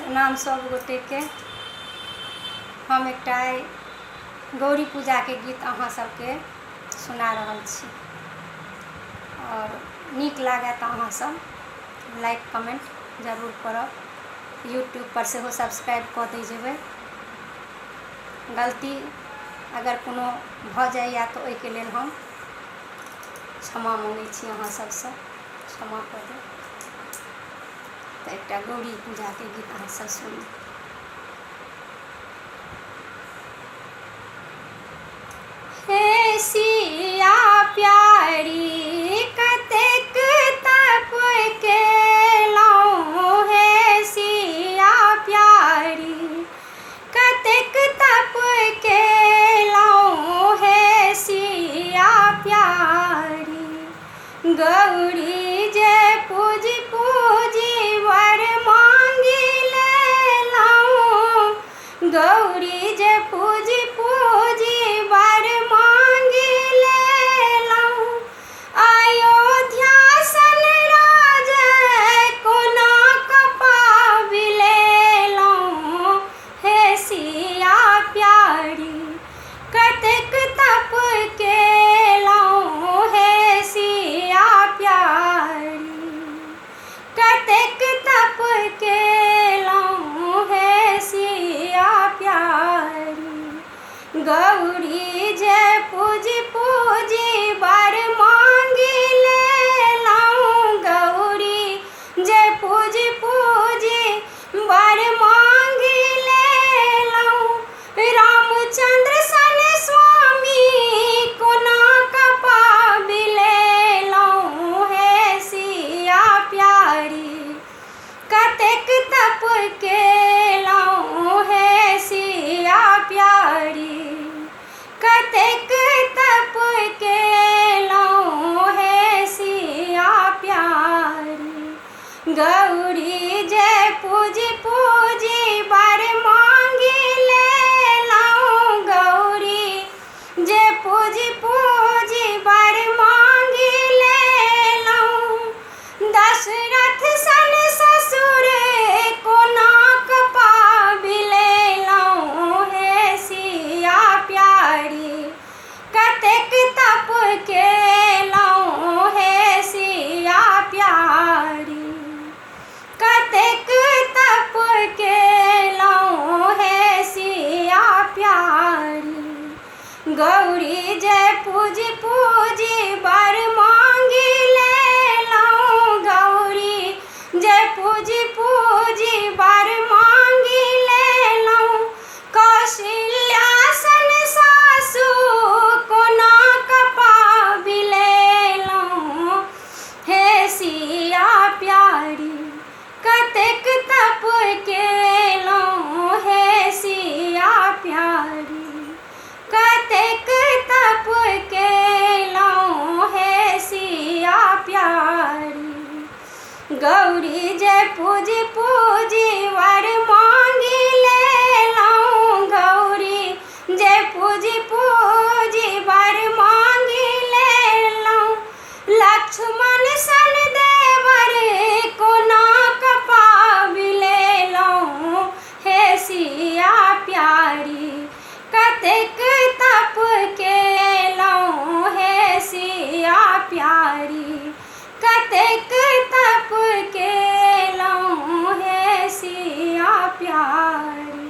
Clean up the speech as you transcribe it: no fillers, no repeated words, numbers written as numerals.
प्रणाम सब गोटे के। हम एकटा गौरी पूजा के गीत अहाँ सबके सुना रहल छी और नीक लागे तो अहाँ सब लाइक कमेंट जरूर करब। यूट्यूब पर से सब्सक्राइब कर दै जेबै। गलती अगर कोनो भ जाइए तो ओहि के लेल हम क्षमा मांगै छी, अहाँ सबसे क्षमा कर देब। तो एकटा गौरी पूजा के गीत अहाँ सब सुनू। हे सिया प्यारी कतेक तप केलहुँ, हे सिया प्यारी कतेक तप केलहुँ, हे सिया प्यारी गौरी जे पूजी पूजी वर मांगी लेलहुँ, गौरी जे पूजी पूजी वर मांगी लेलहुँ। अयोध्या सन राज कोना कपाबि लेलहुँ, हे सिया प्यारी कतेक तप केलहुँ, हे सिया प्यारी कतेक तप केलहुँ, हे सिया प्यारी गौरी जे पूजी पूजी वर मांगी लेलहुँ, गौरी जे पूजी पूजी वर मांगी लेलहुँ। रामचंद्र सन स्वामी कोना कपाबि लेलहुँ, हे सिया प्यारी कतेक तप केलहुँ, हे सिया प्यारी कतेक तप केलहुँ, हे सिया प्यारी गौरी जे पूजी पूजी वर मांगी लेलहुँ, गौरी जे पूजी पूजी वर मांगी लेलहुँ। दशरथ सन ससुर कोना कपाबि लेलहुँ, हे सिया प्यारी कतेक तप केलहुँ, हे सिया प्यारी कतेक तप केलहुँ, हे सिया प्यारी गौरी जे पूजी पूजी वर मांगी लेलहुँ, गौरी जे पूजी पूजी वर मांगी लेलहुँ। कौशल्या सन सासु कोना कपाबि लेलहुँ, हे सिया प्यारी कतेक तप केलहुँ, हे सिया प्यारी कतेक तप केलहुँ, हे सिया प्यारी गौरी जे पूजी पूजी वर मांगी लेलहुँ, गौरी जे पूजी पूजी वर मांगी लेलहुँ। लक्ष्मण सन देवर कोना कपाबि लेलहुँ, हे सिया प्यारी कतेक तप केलहुँ, हे सिया प्यारी कतेक तप केलहुँ, हे सिया प्यारी।